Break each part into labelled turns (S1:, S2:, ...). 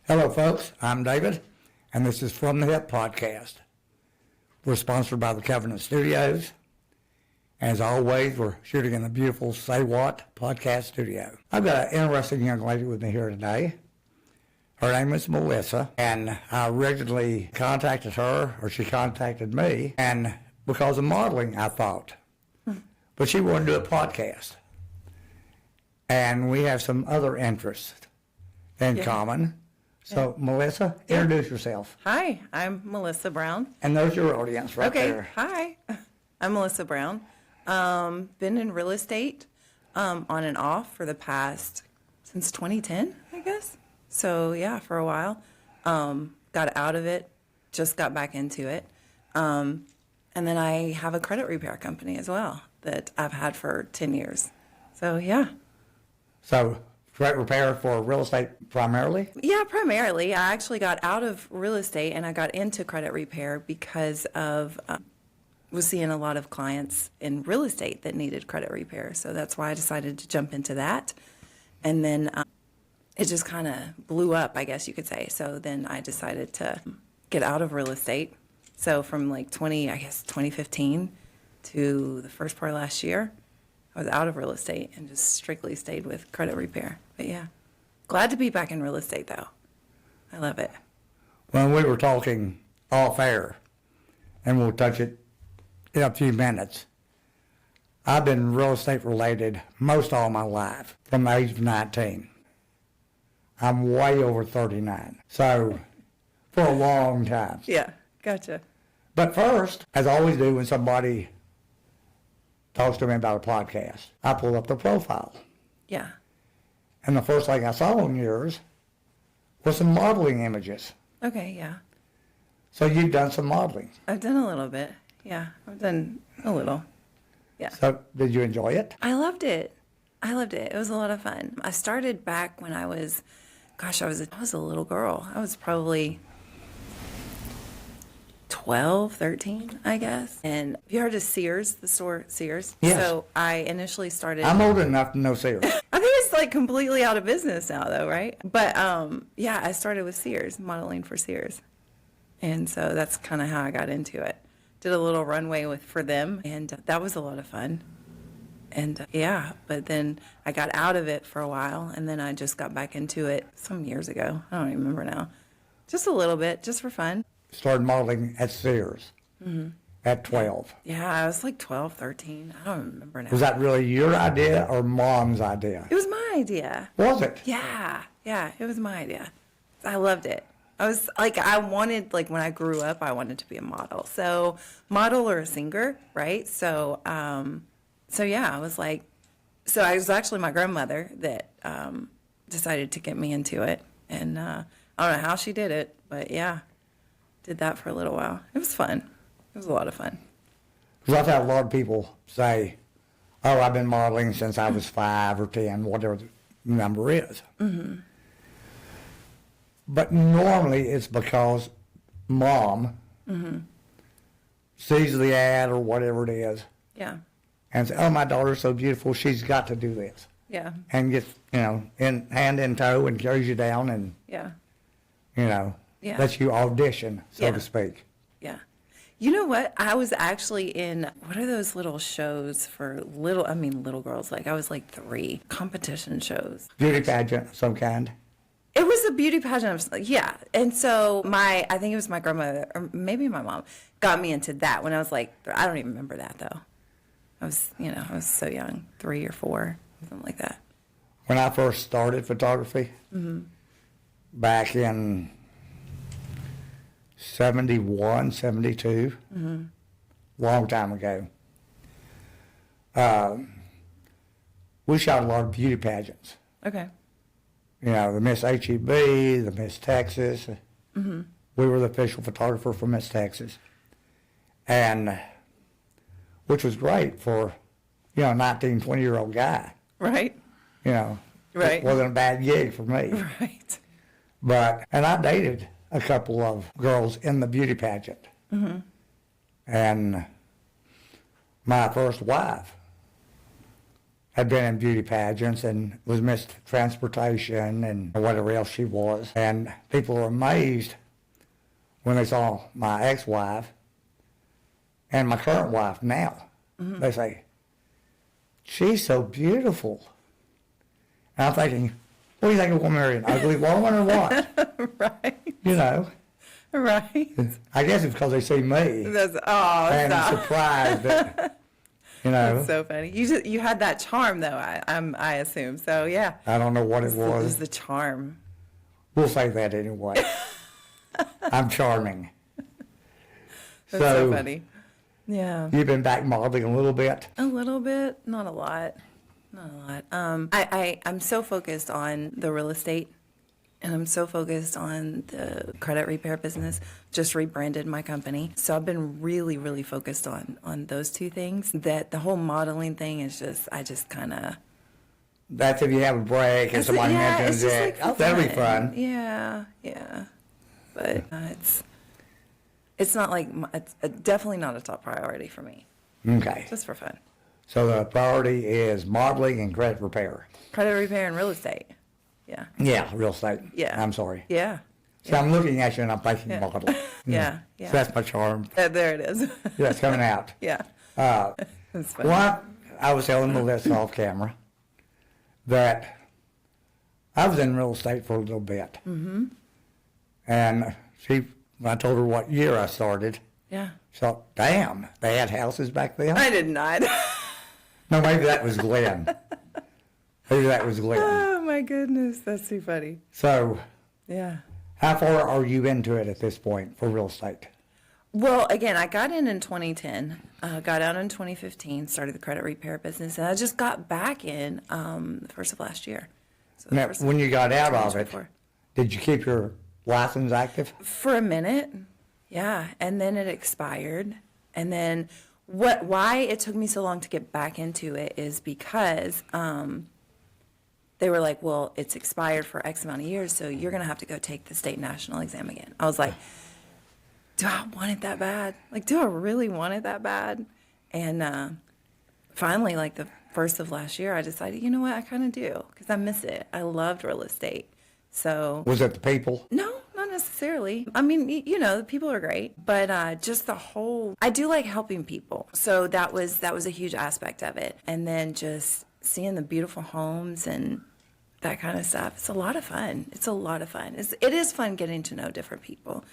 S1: Hello, folks. I'm David, and this is From the Hip podcast. We're sponsored by the Covenant Studios. As always, we're shooting in the beautiful Say What podcast studio. I've got an interesting young lady with me here today. Her name is Melissa, and I regularly contacted her, or she contacted me, and because of modeling, I thought. But she wanted to do a podcast. And we have some other interests in common. So, Melissa, introduce yourself.
S2: Hi, I'm Melissa Brown.
S1: And there's your audience right there.
S2: Hi, I'm Melissa Brown. Been in real estate on and off for the past, since 2010, I guess. So, yeah, for a while. Got out of it, just got back into it. And then I have a credit repair company as well that I've had for 10 years. So, yeah.
S1: So, credit repair for real estate primarily?
S2: Yeah, primarily. I actually got out of real estate and I got into credit repair because of was seeing a lot of clients in real estate that needed credit repair. So that's why I decided to jump into that. And then it just kind of blew up, I guess you could say. So then I decided to get out of real estate. So from like 2015 to the first part of last year, I was out of real estate and just strictly stayed with credit repair. But yeah, glad to be back in real estate though. I love it.
S1: When we were talking off air, and we'll touch it in a few minutes, I've been real estate related most all my life, from the age of 19. I'm way over 39, so for a long time.
S2: Yeah, gotcha.
S1: But first, as I always do when somebody talks to me about a podcast, I pull up the profile.
S2: Yeah.
S1: And the first thing I saw on yours was some modeling images.
S2: Okay, yeah.
S1: So you've done some modeling.
S2: I've done a little bit. Yeah, I've done a little. Yeah.
S1: So did you enjoy it?
S2: I loved it. It was a lot of fun. I started back when I was a little girl. I was probably 12, 13, I guess. And have you heard of Sears, the store Sears?
S1: Yes.
S2: So I initially started.
S1: I'm old enough to know Sears.
S2: I think it's like completely out of business now though, right? But yeah, I started with Sears, modeling for Sears. And so that's kind of how I got into it. Did a little runway for them, and that was a lot of fun. And yeah, but then I got out of it for a while, and then I just got back into it some years ago. I don't even remember now. Just a little bit, just for fun.
S1: Started modeling at Sears at 12.
S2: Yeah, I was like 12, 13. I don't remember now.
S1: Was that really your idea or Mom's idea?
S2: It was my idea.
S1: Was it?
S2: Yeah, it was my idea. I loved it. I wanted, like, when I grew up, I wanted to be a model. So, model or a singer, right? So yeah, I was like, so I was actually my grandmother that decided to get me into it. And I don't know how she did it, but yeah, did that for a little while. It was fun. It was a lot of fun.
S1: Because I've had a lot of people say, oh, I've been modeling since I was 5 or 10, whatever the number is. Mm-hmm. But normally it's because Mom sees the ad or whatever it is.
S2: Yeah.
S1: And says, oh, my daughter's so beautiful, she's got to do this.
S2: Yeah.
S1: And gets, in hand in tow and carries you down and, lets you audition, so to speak.
S2: Yeah. You know what? I was actually in, what are those little shows for little girls? Like, I was like 3 competition shows.
S1: Beauty pageant of some kind.
S2: It was a beauty pageant. Yeah. And so I think it was my grandmother, or maybe my mom, got me into that when I was like, I don't even remember that though. I was so young, 3 or 4, something like that.
S1: When I first started photography, back in 71, 72, long time ago, we shot a lot of beauty pageants.
S2: Okay.
S1: The Miss HEB, the Miss Texas. We were the official photographer for Miss Texas. And, which was great for, a 19, 20-year-old guy.
S2: Right.
S1: Right. It
S2: Right.
S1: wasn't a bad gig for me.
S2: Right.
S1: And I dated a couple of girls in the beauty pageant. And my first wife had been in beauty pageants and was Miss Transportation and whatever else she was. And people were amazed when they saw my ex-wife and my current wife now. Mm-hmm. They say, she's so beautiful. And I'm thinking, what do you think, we'll marry an ugly woman or what?
S2: Right.
S1: You know.
S2: Right.
S1: I guess it's because they see me.
S2: That's,
S1: and
S2: stop.
S1: surprised that, you know.
S2: That's so funny. You had that charm, though, I assume. So, yeah.
S1: I don't know what it
S2: It
S1: was.
S2: was the charm.
S1: We'll say that anyway. I'm charming.
S2: That's so funny. Yeah.
S1: You've been back modeling a little bit?
S2: A little bit, not a lot. Not a lot. I'm so focused on the real estate, and I'm so focused on the credit repair business. Just rebranded my company. So I've been really, really focused on those two things. That the whole modeling thing is just, I just kind of...
S1: That's if you have a break and somebody mentions it.
S2: Like
S1: that'll be fun.
S2: Yeah. But it's not like, it's definitely not a top priority for me.
S1: Okay.
S2: Just for fun.
S1: So the priority is modeling and credit repair.
S2: Credit repair and real estate. Yeah.
S1: Yeah, real estate.
S2: Yeah.
S1: I'm sorry.
S2: Yeah.
S1: So I'm looking at you and I'm thinking modeling.
S2: Yeah.
S1: So that's my charm.
S2: There it is.
S1: Yeah, it's coming out.
S2: Yeah. That's funny.
S1: Well, I was telling Melissa off camera that I was in real estate for a little bit. Mm-hmm. And when I told her what year I started,
S2: Yeah.
S1: she thought, damn, they had houses back then?
S2: I did not.
S1: No, maybe that was Glenn. Maybe that was Glenn.
S2: Oh, my goodness. That's too funny.
S1: So,
S2: Yeah.
S1: how far are you into it at this point for real estate?
S2: Well, again, I got in 2010, got out in 2015, started the credit repair business, and I just got back in the first of last year. So the
S1: Now,
S2: first
S1: when you got out of it,
S2: 2024.
S1: did you keep your license active?
S2: For a minute, yeah, and then it expired. And then why it took me so long to get back into it is because they were like, well, it's expired for X amount of years, so you're going to have to go take the state national exam again. I was like, do I want it that bad? Like, do I really want it that bad? And finally, like the first of last year, I decided, you know what, I kind of do, because I miss it. I loved real estate. So
S1: Was it the people?
S2: no, not necessarily. I mean, you know, the people are great, but just the whole, I do like helping people. So that was a huge aspect of it. And then just seeing the beautiful homes and that kind of stuff. It's a lot of fun. It's a lot of fun. It is fun getting to know different people,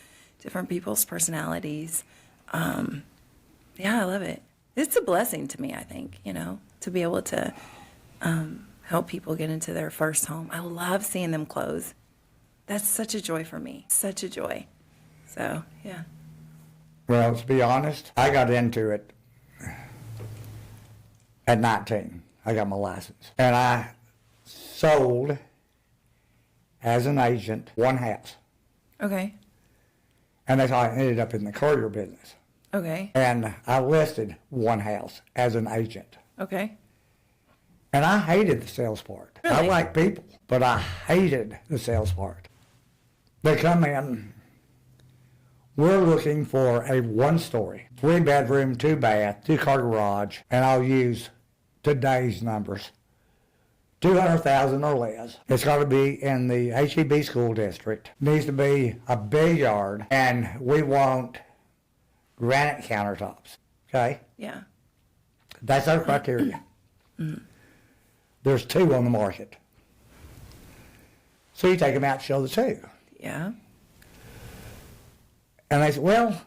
S2: different people's personalities. Yeah, I love it. It's a blessing to me, I think, you know, to be able to help people get into their first home. I love seeing them close. That's such a joy for me. Such a joy. So, yeah.
S1: Well, to be honest, I got into it at 19. I got my license. And I sold, as an agent, one house.
S2: Okay.
S1: And that's how I ended up in the courier business.
S2: Okay.
S1: And I listed one house as an agent.
S2: Okay.
S1: And I hated the sales part. I
S2: Really?
S1: like people, but I hated the sales part. They come in, we're looking for a one-story, 3-bedroom, 2-bath, 2-car garage, and I'll use today's numbers, $200,000 or less. It's got to be in the HEB school district. Needs to be a big yard, and we want granite countertops. Okay?
S2: Yeah.
S1: That's our criteria. There's 2 on the market. So you take them out and show the 2.
S2: Yeah.
S1: And they said, well,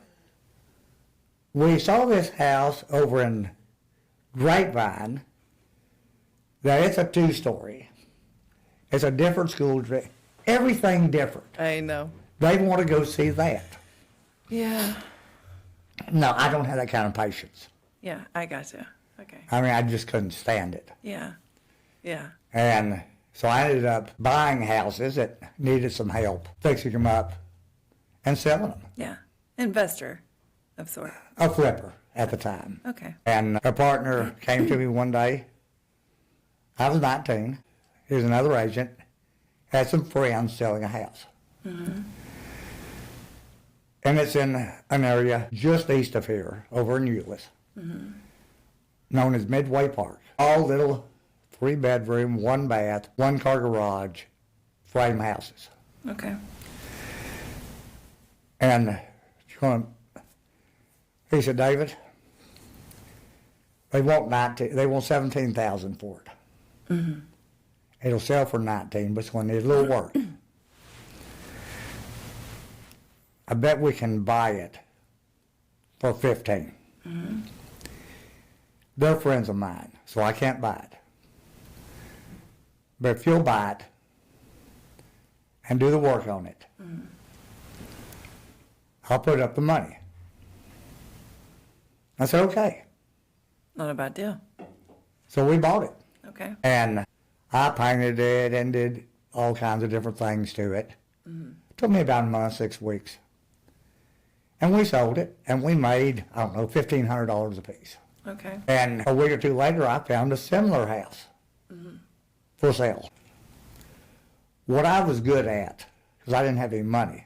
S1: we saw this house over in Grapevine, that it's a 2-story. It's a different school district. Everything different.
S2: I know.
S1: They want to go see that.
S2: Yeah.
S1: No, I don't have that kind of patience.
S2: Yeah, I gotcha. Okay.
S1: I mean, I just couldn't stand it.
S2: Yeah. Yeah.
S1: And so I ended up buying houses that needed some help, fixing them up, and selling them.
S2: Yeah. Investor of sort.
S1: A flipper at the time.
S2: Okay.
S1: And a partner came to me one day. I was 19. He was another agent. Had some friends selling a house. Mm-hmm. And it's in an area just east of here, over in Euless, known as Midway Park. All little 3-bedroom, 1-bath, 1-car garage, frame houses.
S2: Okay.
S1: And he said, David, they want 17,000 for it. Mm-hmm. It'll sell for 19, but it's going to need a little work. I bet we can buy it for 15. Mm-hmm. They're friends of mine, so I can't buy it. But if you'll buy it and do the work on it, I'll put up the money. I said, okay.
S2: Not a bad deal.
S1: So we bought it.
S2: Okay.
S1: And I painted it and did all kinds of different things to it. Took me about a month, 6 weeks. And we sold it, and we made, I don't know, $1,500 a piece.
S2: Okay.
S1: And a week or two later, I found a similar house for sale. What I was good at, because I didn't have any money,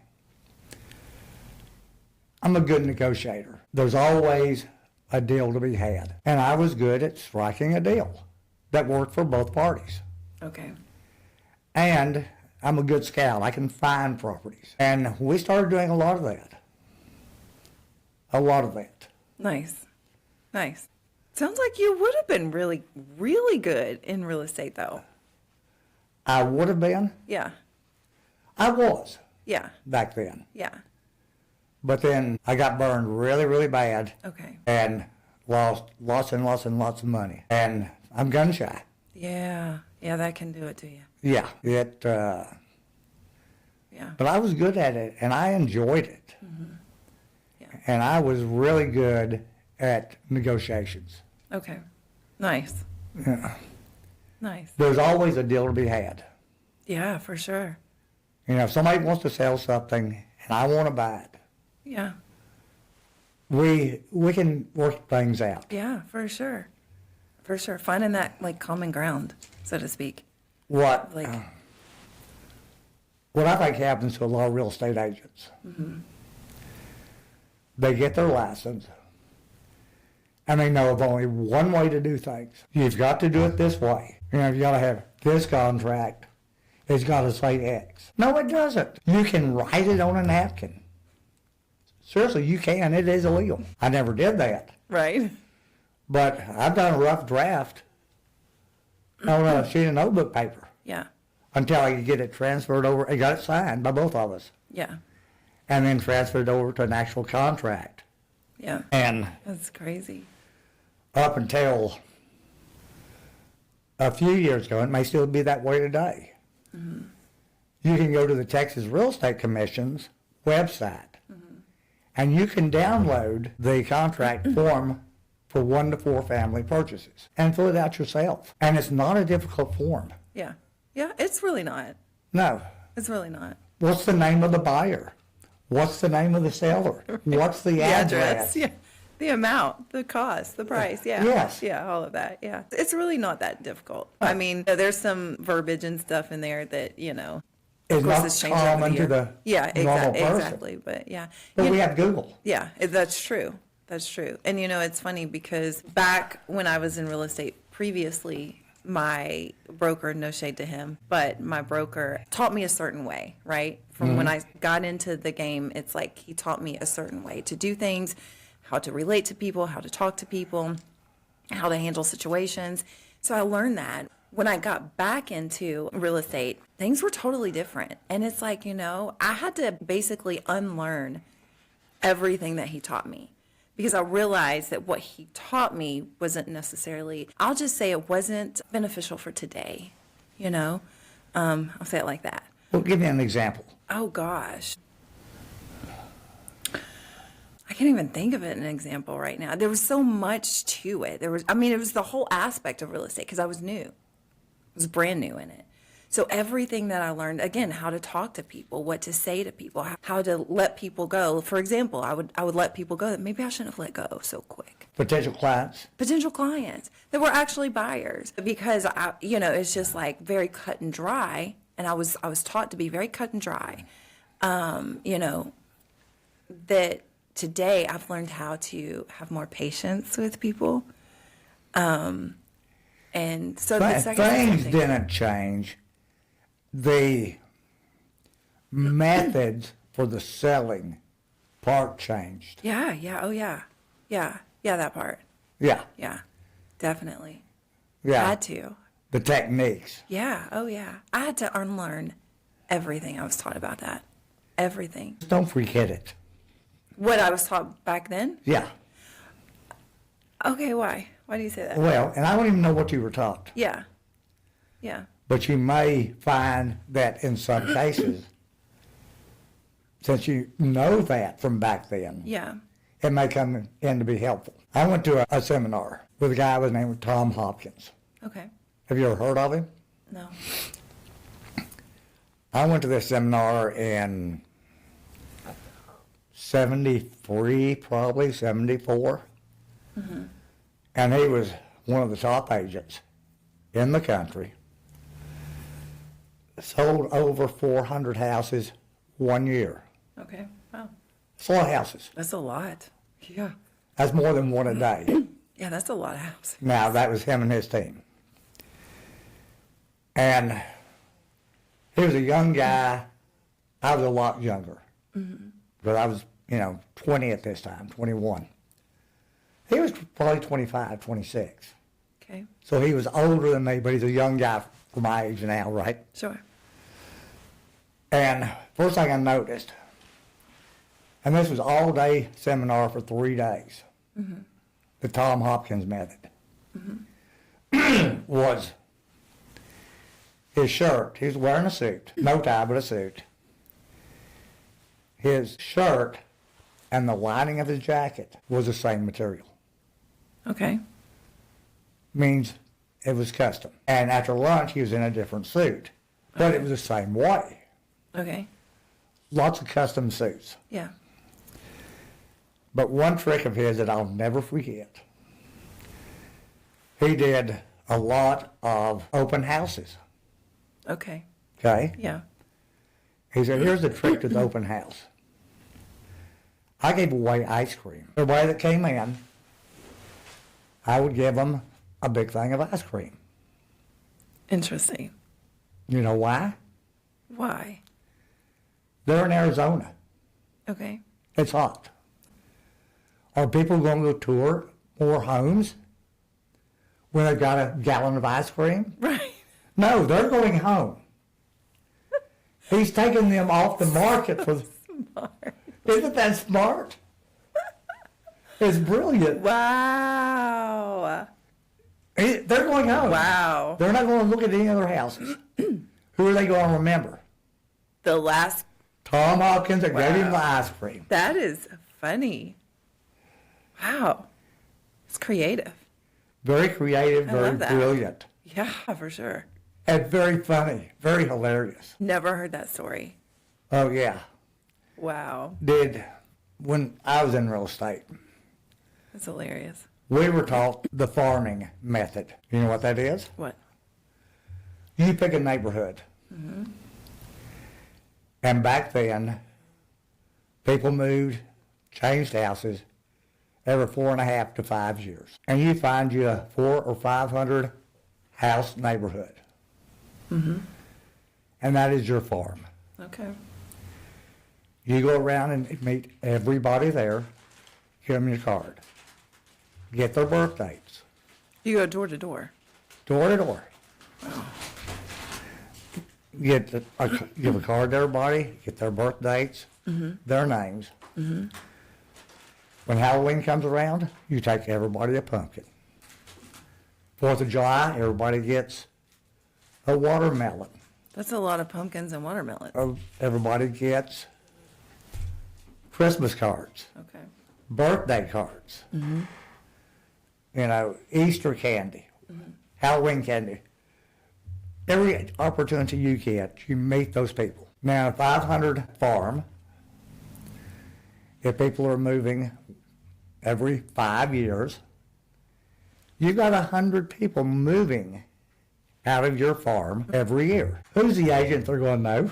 S1: I'm a good negotiator. There's always a deal to be had. And I was good at striking a deal that worked for both parties.
S2: Okay.
S1: And I'm a good scout. I can find properties. And we started doing a lot of that. A lot of that.
S2: Nice. Nice. Sounds like you would have been really, really good in real estate, though.
S1: I would have been.
S2: Yeah.
S1: I was.
S2: Yeah.
S1: Back then.
S2: Yeah.
S1: But then I got burned really, really bad.
S2: Okay.
S1: And lost lots and lots and lots of money. And I'm gun shy.
S2: Yeah. Yeah, that can do it to you.
S1: Yeah.
S2: Yeah.
S1: But I was good at it, and I enjoyed it.
S2: Mm-hmm. Yeah.
S1: And I was really good at negotiations.
S2: Okay. Nice.
S1: Yeah.
S2: Nice.
S1: There's always a deal to be had.
S2: Yeah, for sure.
S1: You know, if somebody wants to sell something and I want to buy it,
S2: Yeah.
S1: we can work things out.
S2: Yeah, for sure. For sure. Finding that, like, common ground, so to speak.
S1: What
S2: Like,
S1: what I think happens to a lot of real estate agents, they get their license, and they know of only one way to do things. You've got to do it this way. You know, you got to have this contract. It's got to say X. No, it doesn't. You can write it on a napkin. Seriously, you can. It is illegal. I never did that.
S2: right?
S1: But I've done a rough draft on a sheet of notebook paper
S2: Yeah.
S1: until I could get it transferred over and got it signed by both of us.
S2: Yeah.
S1: And then transferred over to an actual contract.
S2: Yeah.
S1: And
S2: That's crazy.
S1: up until a few years ago, it may still be that way today. You can go to the Texas Real Estate Commission's website, and you can download the contract form for 1 to 4 family purchases and fill it out yourself. And it's not a difficult form.
S2: Yeah. Yeah, it's really not.
S1: No.
S2: It's really not.
S1: What's the name of the buyer? What's the name of the seller? What's the address?
S2: Yeah. The amount, the cost, the price. Yeah.
S1: Yes.
S2: Yeah, all of that. Yeah. It's really not that difficult. I mean, there's some verbiage and stuff in there that, you know,
S1: It's
S2: of course
S1: not
S2: it's changed over
S1: common to
S2: year.
S1: the
S2: Yeah,
S1: normal person.
S2: exactly. But yeah.
S1: But
S2: You
S1: we
S2: know-
S1: have Google.
S2: Yeah, that's true. That's true. And you know, it's funny because back when I was in real estate previously, my broker, no shade to him, but my broker taught me a certain way, right? From when I got into the game, it's like he taught me a certain way to do things, how to relate to people, how to talk to people, how to handle situations. So I learned that. When I got back into real estate, things were totally different. And it's like, you know, I had to basically unlearn everything that he taught me because I realized that what he taught me wasn't necessarily, I'll just say it wasn't beneficial for today, you know? I'll say it like that.
S1: Well, give me an example.
S2: Oh, gosh. I can't even think of it an example right now. There was so much to it. It was the whole aspect of real estate because I was new. I was brand new in it. So everything that I learned, again, how to talk to people, what to say to people, how to let people go. For example, I would let people go that maybe I shouldn't have let go so quick.
S1: Potential clients.
S2: Potential clients that were actually buyers because it's just like very cut and dry. And I was taught to be very cut and dry. That today I've learned how to have more patience with people. And And so the second
S1: Things didn't change. The methods for the selling part changed.
S2: Yeah, oh yeah. Yeah, that part.
S1: Yeah,
S2: Yeah, definitely.
S1: yeah.
S2: Had to.
S1: The techniques.
S2: Yeah, oh yeah. I had to unlearn everything I was taught about that. Everything.
S1: Don't forget it.
S2: What I was taught back then?
S1: Yeah.
S2: Okay, why? Why do you say that?
S1: Well, and I don't even know what you were taught,
S2: Yeah. Yeah.
S1: but you may find that in some cases, since you know that from back then,
S2: Yeah.
S1: it may come in to be helpful. I went to a seminar with a guy by the name of Tom Hopkins.
S2: Okay.
S1: Have you ever heard of him?
S2: No.
S1: I went to this seminar in 73, probably 74. And he was one of the top agents in the country. Sold over 400 houses 1 year.
S2: Okay. Wow.
S1: It's a lot of houses.
S2: That's a lot. Yeah.
S1: That's more than one a day.
S2: Yeah, that's a lot of houses.
S1: Now, that was him and his team. And he was a young guy. I was a lot younger. But I was, 20 at this time, 21. He was probably 25, 26.
S2: Okay.
S1: So he was older than me, but he's a young guy for my age now, right?
S2: Sure.
S1: And first thing I noticed, and this was all-day seminar for 3 days, the Tom Hopkins method, was his shirt. He was wearing a suit, no tie, but a suit. His shirt and the lining of his jacket was the same material.
S2: Okay.
S1: Means it was custom. And after lunch, he was in a different suit, but it was the same way.
S2: Okay.
S1: Lots of custom suits.
S2: Yeah.
S1: But one trick of his that I'll never forget, he did a lot of open houses,
S2: Okay.
S1: okay?
S2: Yeah.
S1: He said, here's the trick to the open house. I gave away ice cream. Everybody that came in, I would give them a big thing of ice cream.
S2: Interesting.
S1: You know why?
S2: Why?
S1: They're in Arizona.
S2: Okay.
S1: It's hot. Are people going to go tour more homes when they've got a gallon of ice cream?
S2: Right.
S1: No, they're going home. He's taking them off the market for.
S2: Smart.
S1: Isn't that smart? It's brilliant.
S2: Wow.
S1: They're going home.
S2: Wow.
S1: They're not going to look at any other houses. Who are they going to remember?
S2: The last,
S1: Tom Hopkins that gave him
S2: Wow.
S1: the ice cream.
S2: that is funny. Wow. It's creative.
S1: Very creative,
S2: I
S1: very
S2: love that.
S1: brilliant,
S2: Yeah, for sure.
S1: and very funny, very hilarious.
S2: Never heard that story.
S1: Oh, yeah.
S2: Wow.
S1: When I was in real estate,
S2: That's hilarious.
S1: we were taught the farming method. You know what that is?
S2: What?
S1: You pick a neighborhood. And back then, people moved, changed houses every 4.5 to 5 years. And you find you a 400 or 500 house neighborhood. And that is your farm.
S2: Okay.
S1: You go around and meet everybody there, give them your card, get their birth dates,
S2: You go door to door.
S1: door to door. Give a card to everybody, get their birth dates, their names. When Halloween comes around, you take everybody a pumpkin. 4th of July, everybody gets a watermelon.
S2: That's a lot of pumpkins and watermelons.
S1: Everybody gets Christmas cards,
S2: Okay.
S1: birthday cards, Easter candy, Halloween candy. Every opportunity you get, you meet those people. Now, 500 farm, if people are moving every 5 years, you've got 100 people moving out of your farm every year. Who's the agent they're going to know?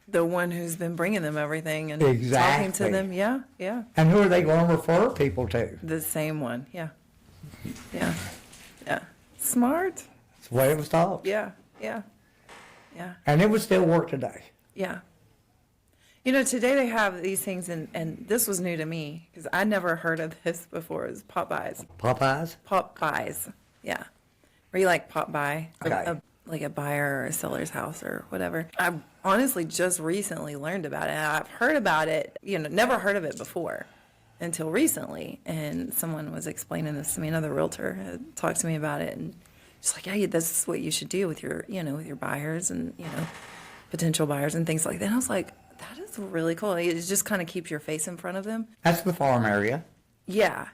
S2: The one who's been bringing them everything and
S1: Exactly.
S2: talking to them. Yeah, yeah.
S1: And who are they going to refer people to?
S2: The same one. Yeah. Yeah. Yeah. Smart.
S1: That's the way it was taught.
S2: Yeah, yeah, yeah,
S1: And it would still work today.
S2: yeah. You know, today they have these things, and this was new to me because I never heard of this before. It was pop buys.
S1: Popeyes?
S2: Pop buys, yeah. Where you like pop by,
S1: Okay.
S2: like a buyer or a seller's house or whatever. I honestly just recently learned about it. I've heard about it, never heard of it before until recently. And someone was explaining this to me. Another realtor had talked to me about it, and she's like, "Yeah, this is what you should do with your, with your buyers and potential buyers and things like that." And I was like, that is really cool. It just kind of keeps your face in front of them.
S1: That's the farm area.
S2: Yeah.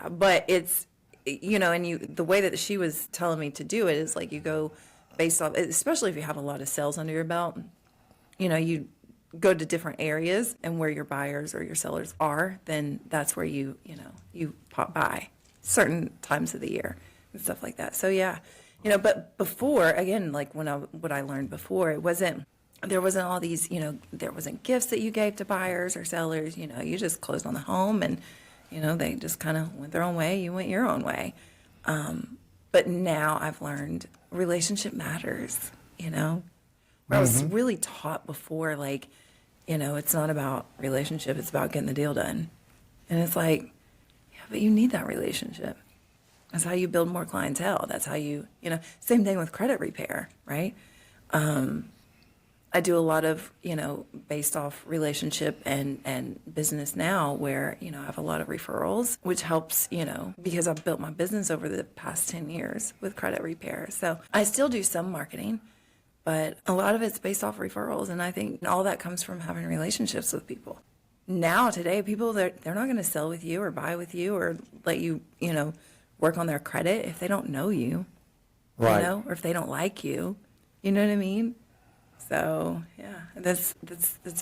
S2: But it's, and the way that she was telling me to do it is like you go based off, especially if you have a lot of sales under your belt, you go to different areas and where your buyers or your sellers are, then that's where you pop by certain times of the year and stuff like that. So yeah, but before, again, like what I learned before, there wasn't all these, there wasn't gifts that you gave to buyers or sellers, you just closed on the home and, they just kind of went their own way, you went your own way. But now I've learned relationship matters, where I was really taught before, like, it's not about relationship, it's about getting the deal done. And it's like, yeah, but you need that relationship. That's how you build more clientele. That's how you, same thing with credit repair, right? I do a lot of, based off relationship and business now where, I have a lot of referrals, which helps, because I've built my business over the past 10 years with credit repair. So I still do some marketing, but a lot of it's based off referrals. And I think all that comes from having relationships with people. Now, today, people, they're not going to sell with you or buy with you or let you, work on their credit if they don't know you,
S1: Right.
S2: or if they don't like you. You know what I mean? So yeah, that's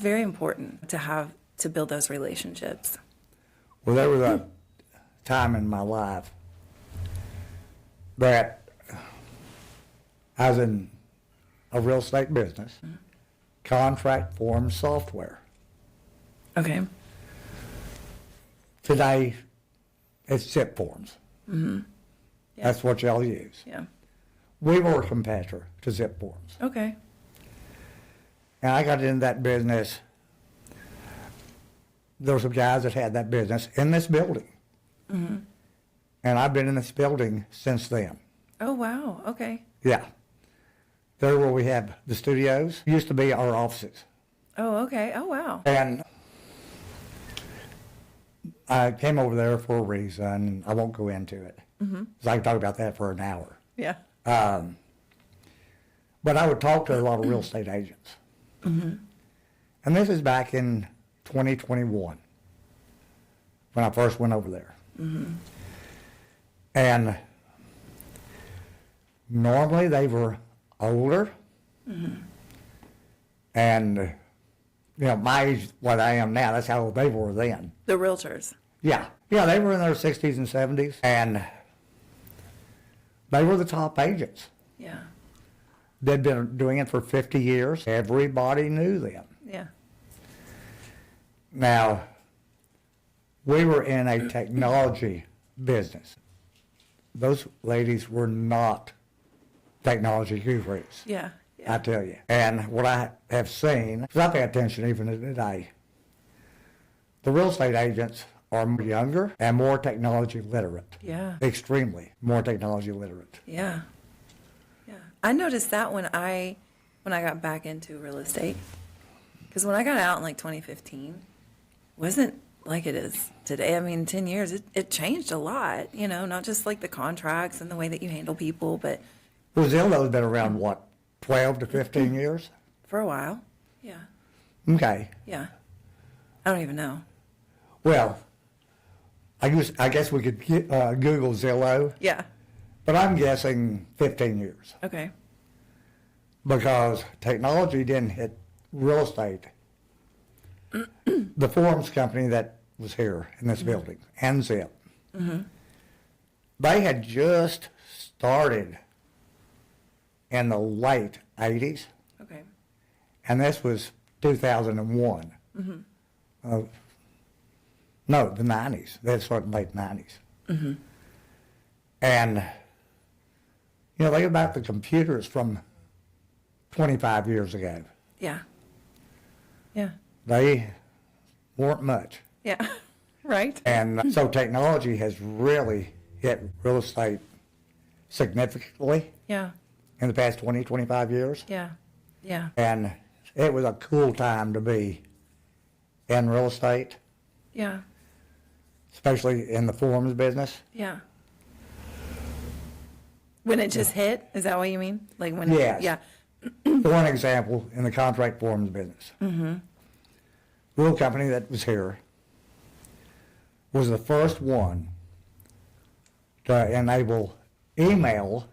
S2: very important to build those relationships.
S1: Well, there was a time in my life that I was in a real estate business, contract form software.
S2: Okay.
S1: Today, it's SIP forms.
S2: Mm-hmm. Yeah.
S1: That's what y'all use.
S2: Yeah.
S1: We were a competitor to zip forms.
S2: Okay.
S1: And I got into that business. There were some guys that had that business in this building.
S2: Mm-hmm.
S1: And I've been in this building since then.
S2: Oh, wow. Okay.
S1: Yeah. There where we have the studios used to be our offices.
S2: Oh, okay. Oh, wow.
S1: And I came over there for a reason. I won't go into it.
S2: Mm-hmm.
S1: 'Cause I can talk about that for an hour.
S2: Yeah.
S1: But I would talk to a lot of real estate agents.
S2: Mm-hmm.
S1: And this is back in 2021 when I first went over there.
S2: Mm-hmm.
S1: And normally they were older.
S2: Mm-hmm.
S1: And, my age, what I am now, that's how old they were then.
S2: The realtors.
S1: Yeah. Yeah, they were in their 60s and 70s. And they were the top agents.
S2: Yeah.
S1: They'd been doing it for 50 years. Everybody knew them.
S2: Yeah.
S1: Now, we were in a technology business. Those ladies were not technology gurus,
S2: Yeah.
S1: I tell you. And what I have seen, because I pay attention even today, the real estate agents are younger and more technology literate.
S2: Yeah.
S1: Extremely more technology literate.
S2: Yeah. Yeah. I noticed that when I got back into real estate. Because when I got out in like 2015, wasn't like it is today. I mean, 10 years, it changed a lot, not just like the contracts and the way that you handle people, but
S1: Brazil's been around, what, 12 to 15 years?
S2: for a while. Yeah.
S1: Okay.
S2: Yeah. I don't even know.
S1: Well, I guess we could Google Zillow,
S2: Yeah.
S1: but I'm guessing 15 years
S2: Okay.
S1: because technology didn't hit real estate. The forms company that was here in this building, and Zip, they had just started in the late 80s,
S2: Okay.
S1: and this was 2001. No, the 90s. They started in the late 90s. And You know, think about the computers from 25 years ago.
S2: Yeah. Yeah.
S1: They weren't much.
S2: Yeah. Right.
S1: And so technology has really hit real estate significantly
S2: Yeah.
S1: in the past 20, 25 years.
S2: Yeah. Yeah.
S1: And it was a cool time to be in real estate,
S2: Yeah.
S1: especially in the forms business.
S2: Yeah. When it just hit, is that what you mean? Like when?
S1: Yes.
S2: Yeah.
S1: For one example, in the contract forms business, little company that was here was the first one to enable email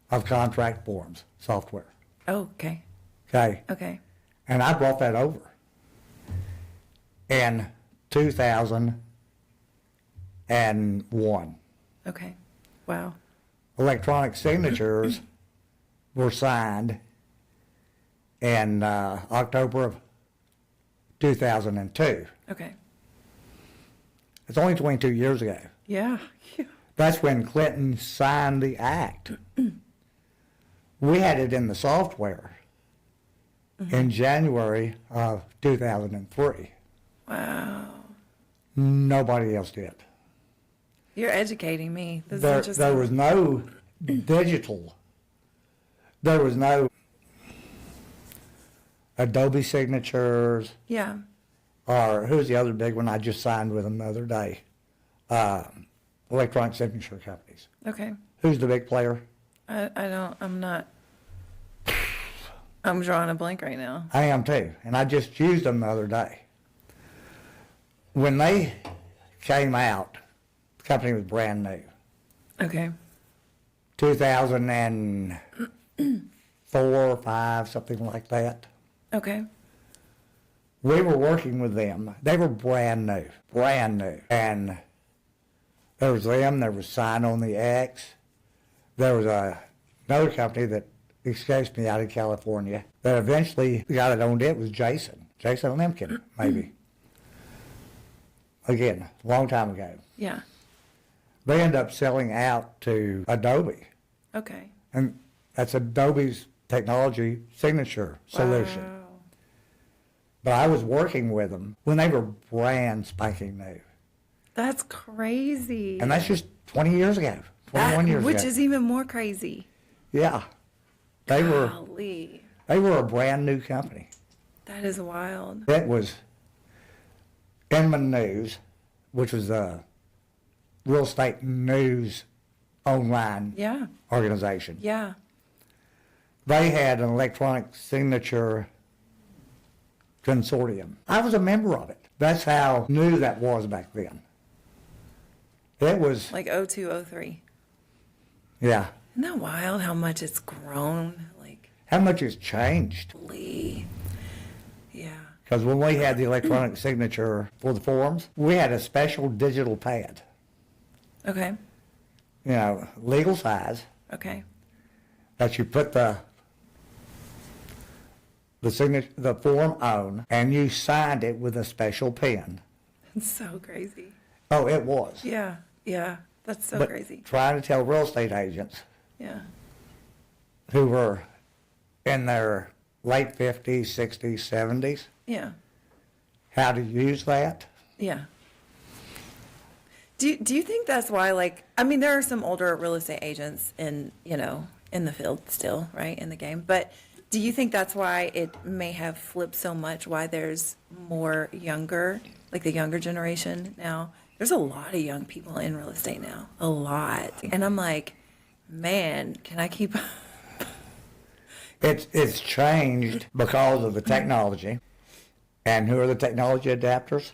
S1: of contract forms software.
S2: Oh, okay.
S1: Okay.
S2: Okay.
S1: And I brought that over in 2001.
S2: Okay. Wow.
S1: Electronic signatures were signed in October of 2002.
S2: Okay.
S1: It's only 22 years ago.
S2: Yeah.
S1: That's when Clinton signed the act. We had it in the software in January of 2003.
S2: Wow.
S1: Nobody else did.
S2: You're educating me. This is
S1: There
S2: interesting.
S1: was no digital. There was no Adobe signatures,
S2: Yeah.
S1: or who's the other big one I just signed with them the other day? Electronic signature companies.
S2: Okay.
S1: Who's the big player?
S2: I'm not. I'm drawing a blank right now.
S1: I am too, and I just used them the other day. When they came out, the company was brand new.
S2: Okay.
S1: 2004 or 5, something like that.
S2: Okay.
S1: We were working with them. They were brand new. And there was them, there was Sign on the X. There was another company that escapes me out of California that eventually, the guy that owned it was Jason Lemkin, maybe. Again, a long time ago.
S2: Yeah.
S1: They ended up selling out to Adobe.
S2: Okay.
S1: And that's Adobe's technology signature solution.
S2: Wow.
S1: But I was working with them when they were brand spanking new.
S2: That's crazy.
S1: And that's just 20 years ago, 21 years
S2: Which
S1: ago.
S2: is even more crazy.
S1: Yeah. They were
S2: Golly.
S1: a brand new company.
S2: That is wild.
S1: It was Inman News, which was a real estate news online
S2: Yeah.
S1: organization.
S2: Yeah.
S1: They had an electronic signature consortium. I was a member of it. That's how new that was back then. It was,
S2: Like 0203.
S1: yeah.
S2: Isn't that wild how much it's grown? Like,
S1: How much has changed?
S2: Lee. Yeah.
S1: Because when we had the electronic signature for the forms, we had a special digital pad,
S2: Okay.
S1: you know, legal size,
S2: Okay.
S1: that you put the form on, and you signed it with a special pen.
S2: It's so crazy.
S1: Oh, it was.
S2: Yeah. Yeah. That's so
S1: But
S2: crazy.
S1: trying to tell real estate agents
S2: Yeah.
S1: who were in their late 50s, 60s, 70s
S2: Yeah.
S1: how to use that.
S2: Yeah. Do you think that's why, like, I mean, there are some older real estate agents in the field still, right, in the game, but do you think that's why it may have flipped so much, why there's more younger, like the younger generation now? There's a lot of young people in real estate now, a lot. And I'm like, man, can I keep
S1: It's changed because of the technology. And who are the technology adapters?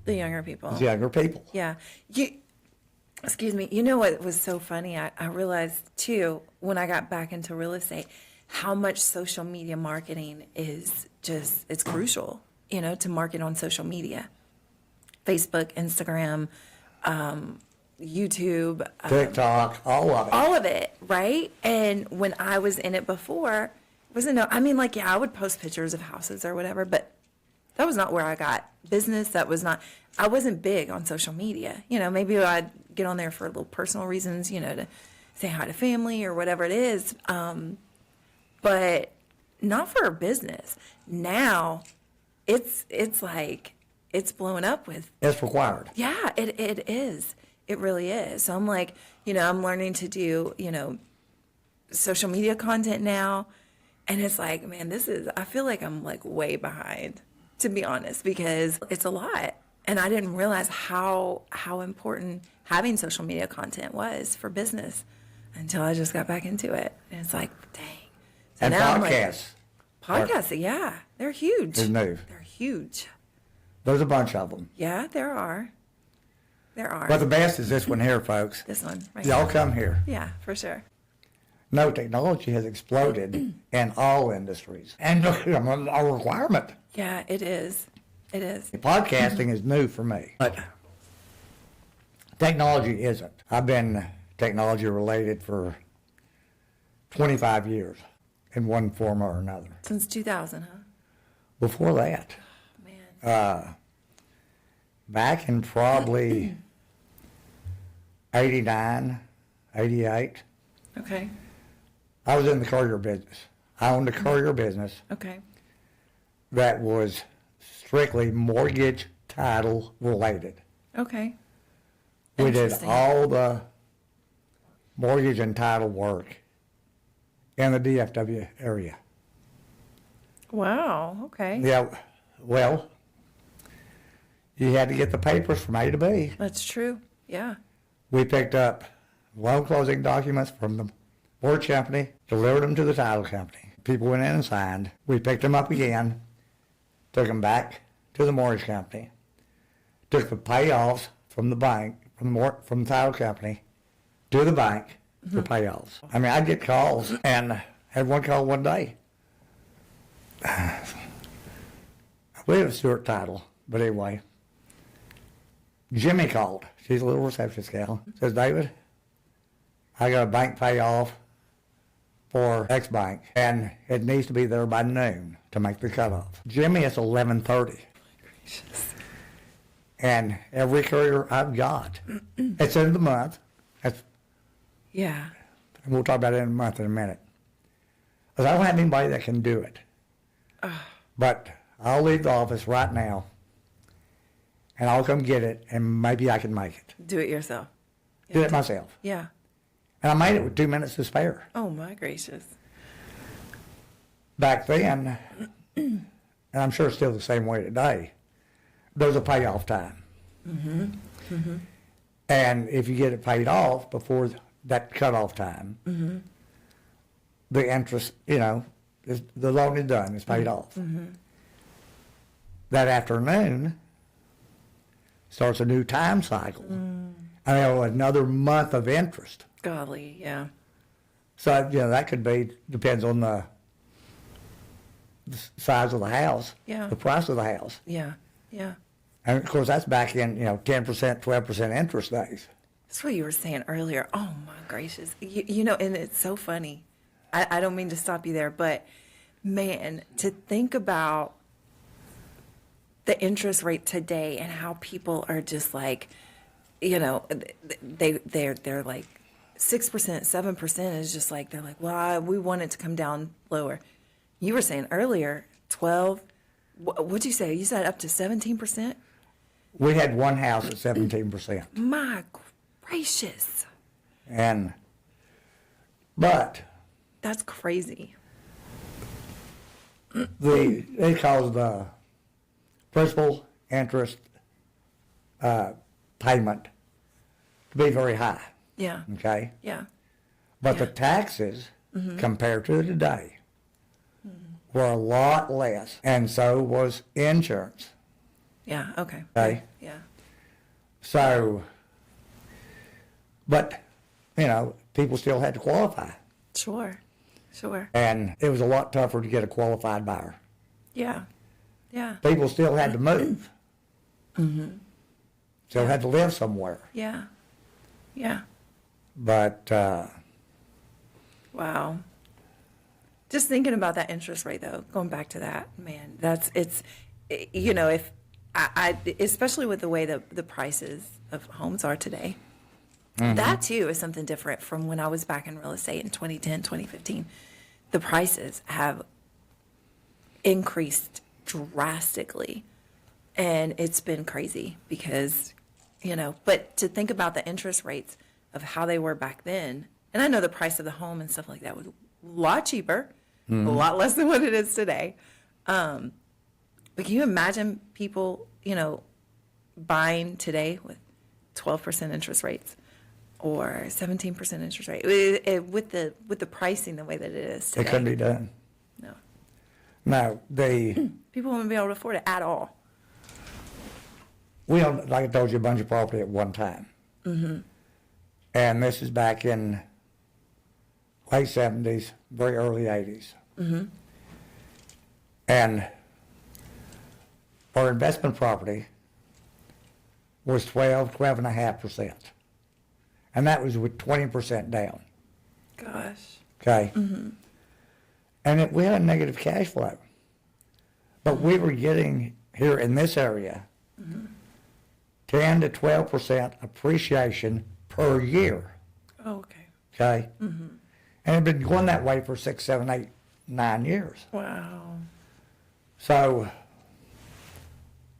S2: the younger people?
S1: It's younger people.
S2: Yeah. Excuse me. You know what was so funny? I realized, too, when I got back into real estate, how much social media marketing is just, it's crucial, to market on social media. Facebook, Instagram, YouTube.
S1: TikTok, all of it.
S2: All of it, right? And when I was in it before, I would post pictures of houses or whatever, but that was not where I got business. I wasn't big on social media. Maybe I'd get on there for little personal reasons, to say hi to family or whatever it is. But not for a business. Now it's like it's blowing up with.
S1: It's required.
S2: Yeah, it is. It really is. So I'm like, I'm learning to do, social media content now. And it's like, man, I feel like I'm like way behind, to be honest, because it's a lot. And I didn't realize how important having social media content was for business until I just got back into it. And it's like, dang. So
S1: And
S2: now
S1: podcasts.
S2: Podcasts, yeah. They're huge.
S1: Is new.
S2: They're huge.
S1: There's a bunch of them.
S2: Yeah, there are. There are.
S1: But the best is this one here, folks.
S2: This one, right
S1: Y'all
S2: here.
S1: come here.
S2: Yeah, for sure.
S1: No, technology has exploded in all industries. And look, a requirement.
S2: Yeah, it is. It is.
S1: Podcasting is new for me. But technology isn't. I've been technology related for 25 years in one form or another.
S2: Since 2000, huh?
S1: Before that,
S2: Man.
S1: back in probably 89, 88,
S2: Okay.
S1: I was in the courier business. I owned a courier business
S2: Okay.
S1: that was strictly mortgage title related.
S2: Okay.
S1: We did
S2: Interesting.
S1: all the mortgage and title work in the DFW area.
S2: Wow. Okay.
S1: Yeah, well, you had to get the papers from A to B.
S2: That's true. Yeah.
S1: We picked up loan closing documents from the mortgage company, delivered them to the title company. People went in and signed. We picked them up again, took them back to the mortgage company, took the payoffs from the bank, from the title company, to the bank for payoffs. I mean, I'd get calls, and I had one call one day. I believe it was Stewart Title, but anyway. Jimmy called. She's a little receptionist gal. Says, David, I got a bank payoff for X bank, and it needs to be there by noon to make the cutoff. Jimmy, it's 11:30. And every courier I've got, it's in the month.
S2: Yeah.
S1: And we'll talk about it in a month in a minute. Because I don't have anybody that can do it. But I'll leave the office right now, and I'll come get it, and maybe I can make it.
S2: Do it yourself.
S1: Do it myself.
S2: Yeah.
S1: And I made it with 2 minutes to spare.
S2: Oh, my gracious.
S1: Back then, and I'm sure it's still the same way today, there's a payoff time. And if you get it paid off before that cutoff time, the interest, the loan is done, it's paid off. That afternoon starts a new time cycle. I mean, another month of interest.
S2: Golly, yeah.
S1: So, that could be, depends on the size of the house,
S2: Yeah.
S1: the price of the house.
S2: Yeah. Yeah.
S1: And of course, that's back in, 10%, 12% interest days.
S2: That's what you were saying earlier. Oh, my gracious. And it's so funny. I don't mean to stop you there, but, man, to think about the interest rate today and how people are just like, they're like 6%, 7% is just like, they're like, well, we want it to come down lower. You were saying earlier, 12, what'd you say? You said up to 17%?
S1: We had one house at 17%.
S2: My gracious.
S1: But
S2: That's crazy.
S1: it caused the principal interest payment to be very high,
S2: Yeah.
S1: okay?
S2: Yeah.
S1: But the
S2: Yeah.
S1: taxes, compared to today, were a lot less, and so was insurance.
S2: Yeah. Okay.
S1: Okay.
S2: Yeah.
S1: So, but, people still had to qualify.
S2: Sure. Sure.
S1: And it was a lot tougher to get a qualified buyer.
S2: Yeah. Yeah.
S1: People still had to move. Still had to live somewhere.
S2: Yeah. Yeah.
S1: But,
S2: Wow. Just thinking about that interest rate, though, going back to that, man, if I especially with the way the prices of homes are today, That too is something different from when I was back in real estate in 2010, 2015. The prices have increased drastically, and it's been crazy because, but to think about the interest rates of how they were back then, and I know the price of the home and stuff like that was a lot cheaper, a lot less than what it is today. But can you imagine people, buying today with 12% interest rates or 17% interest rate with the pricing the way that it is today?
S1: It couldn't be done.
S2: No.
S1: No,
S2: People wouldn't be able to afford it at all.
S1: we owned, like I told you, a bunch of property at one time. And this is back in late 70s, very early 80s. And our investment property was 12.5%. And that was with 20% down.
S2: Gosh.
S1: Okay? And we had a negative cash flow. But we were getting here in this area 10 to 12% appreciation per year.
S2: Oh, okay.
S1: Okay? And it had been going that way for 6, 7, 8, 9 years.
S2: Wow.
S1: So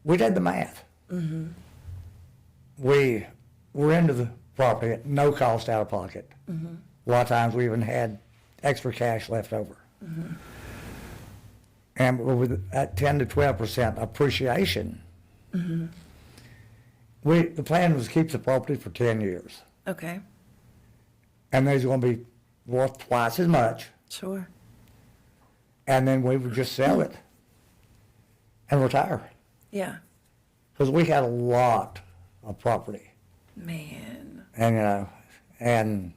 S1: we did the math. We were into the property at no cost out of pocket. A lot of times we even had extra cash left over. And with that 10 to 12% appreciation, the plan was to keep the property for 10 years.
S2: Okay.
S1: And there's going to be worth twice as much.
S2: Sure.
S1: And then we would just sell it and retire.
S2: Yeah.
S1: Because we had a lot of property.
S2: Man.
S1: And, and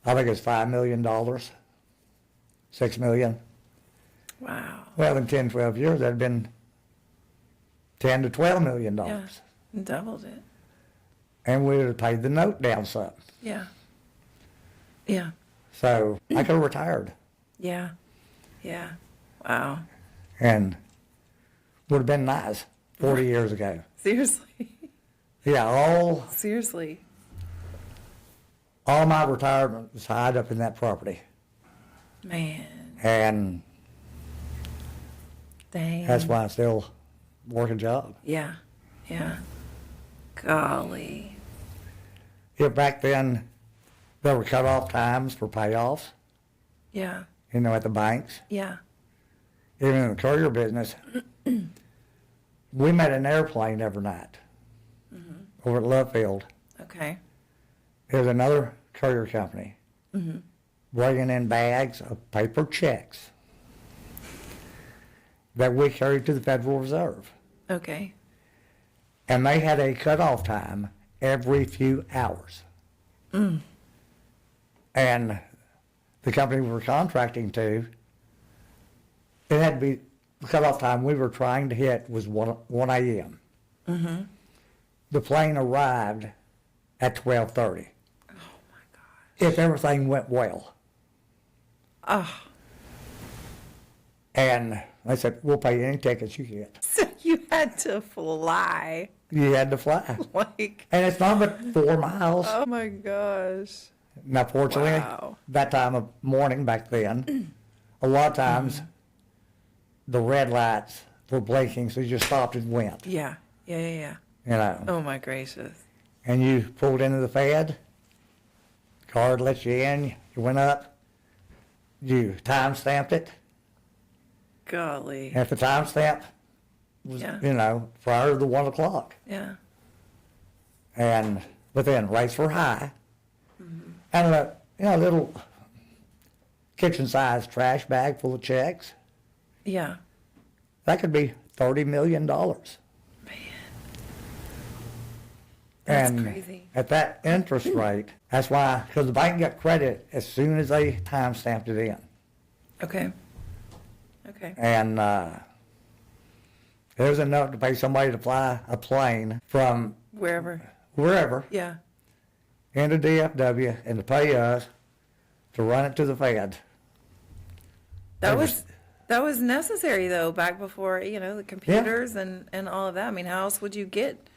S1: I think it's $5 million, $6 million.
S2: Wow.
S1: Well, in 10, 12 years, that'd been 10 to $12 million.
S2: Yeah. Doubled it.
S1: And we would have paid the note down some.
S2: Yeah. Yeah.
S1: So I could have retired
S2: Yeah. Yeah. Wow.
S1: and would have been nice 40 years ago.
S2: Seriously.
S1: Yeah,
S2: Seriously.
S1: all my retirement was tied up in that property.
S2: Man.
S1: And
S2: Dang.
S1: that's why I still work a job.
S2: Yeah. Yeah. Golly.
S1: Yeah, back then, there were cutoff times for payoffs,
S2: Yeah.
S1: at the banks.
S2: Yeah.
S1: Even in the courier business, we made an airplane every night over at Love Field.
S2: Okay.
S1: There's another courier company bringing in bags of paper checks that we carried to the Federal Reserve.
S2: Okay.
S1: And they had a cutoff time every few hours. And the company we were contracting to, it had to be, the cutoff time we were trying to hit was 1 a.m. The plane arrived at 12:30.
S2: Oh my God.
S1: If everything went well.
S2: Oh.
S1: And they said, we'll pay any tickets you get.
S2: So you had to fly.
S1: You had to fly.
S2: Like.
S1: And it's not but 4 miles.
S2: Oh my gosh.
S1: Now, fortunately,
S2: Wow.
S1: that time of morning back then, a lot of times the red lights were blinking, so you just stopped and went,
S2: Yeah. Yeah. Yeah. Yeah. Oh my gracious.
S1: And you pulled into the Fed, card let you in, you went up, you time stamped it,
S2: Golly.
S1: and if the time stamp was,
S2: Yeah.
S1: prior to the 1 o'clock,
S2: Yeah.
S1: but then rates were high, and a little kitchen-sized trash bag full of checks,
S2: Yeah.
S1: that could be $30 million.
S2: Man. That's
S1: And
S2: crazy.
S1: at that interest rate, that's why, because the bank got credit as soon as they time stamped it in.
S2: Okay. Okay.
S1: And it was enough to pay somebody to fly a plane from
S2: Wherever.
S1: wherever
S2: Yeah.
S1: into DFW and to pay us to run it to the Fed.
S2: That was necessary though, back before, the computers and all of that. I mean, how else would you get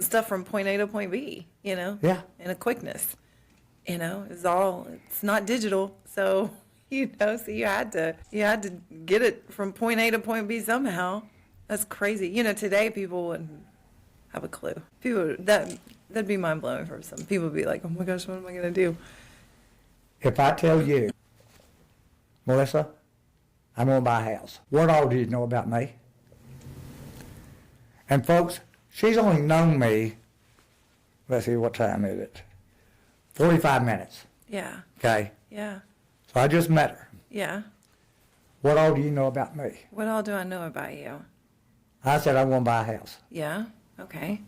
S2: stuff from point A to point B,
S1: Yeah.
S2: in a quickness. It's not digital. So, so you had to get it from point A to point B somehow. That's crazy. Today people wouldn't have a clue. That'd be mind blowing for some people. Would be like, oh my gosh, what am I going to do?
S1: If I tell you, Melissa, I'm going to buy a house, what all do you know about me? And folks, she's only known me, let's see, what time is it? 45 minutes.
S2: Yeah.
S1: Okay?
S2: Yeah.
S1: So I just met her.
S2: Yeah.
S1: What all do you know about me?
S2: What all do I know about you?
S1: I said I'm going to buy a house.
S2: Yeah. Okay.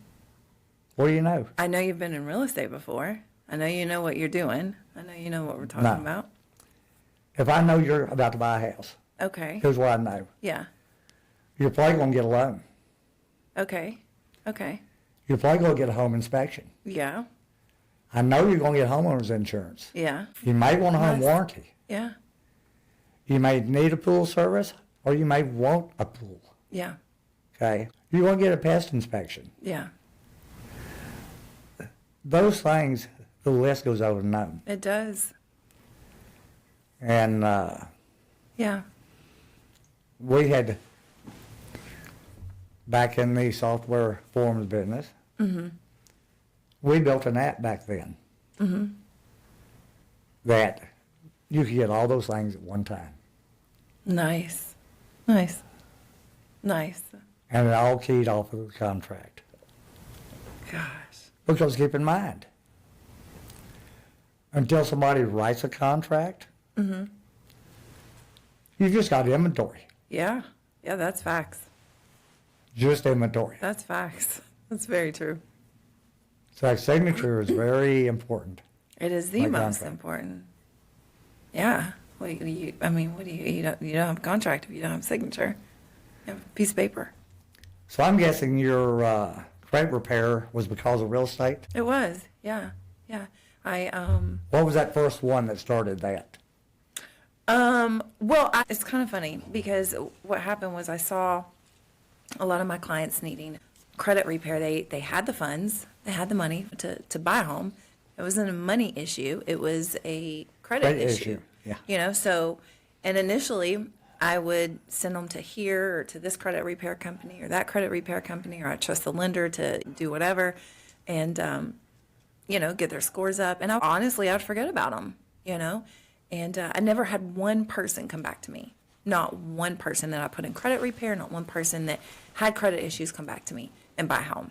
S1: What do you know?
S2: I know you've been in real estate before. I know you know what you're doing. I know you know what we're talking
S1: No.
S2: about.
S1: If I know you're about to buy a house,
S2: Okay.
S1: here's what I know.
S2: Yeah.
S1: You're probably going to get a loan.
S2: Okay. Okay.
S1: You're probably going to get a home inspection.
S2: Yeah.
S1: I know you're going to get homeowner's insurance.
S2: Yeah.
S1: You may want a home
S2: Nice.
S1: warranty.
S2: Yeah.
S1: You may need a pool service, or you may want a pool.
S2: Yeah.
S1: Okay? You're going to get a pest inspection.
S2: Yeah.
S1: Those things, the list goes on and on.
S2: It does.
S1: And
S2: Yeah.
S1: we had, back in the software forms business, we built an app back then that you could get all those things at one time.
S2: Nice. Nice. Nice.
S1: And it all keyed off of the contract.
S2: Gosh.
S1: Because keep in mind, until somebody writes a contract, you've just got inventory.
S2: Yeah. Yeah, that's facts.
S1: Just inventory.
S2: That's facts. That's very true.
S1: So that signature is very important.
S2: It is the
S1: My
S2: most
S1: contract.
S2: important. Yeah. Well, what do you don't have a contract if you don't have a signature. You have a piece of paper.
S1: So I'm guessing your credit repair was because of real estate?
S2: It was. Yeah. Yeah.
S1: What was that first one that started that?
S2: It's kind of funny because what happened was I saw a lot of my clients needing credit repair. They had the funds, they had the money to buy a home. It wasn't a money issue. It was a credit issue.
S1: Yeah.
S2: So, and initially I would send them to here or to this credit repair company or that credit repair company, or I trust the lender to do whatever and, get their scores up. And I'd forget about them, and I never had one person come back to me. Not one person that I put in credit repair, not one person that had credit issues come back to me and buy a home.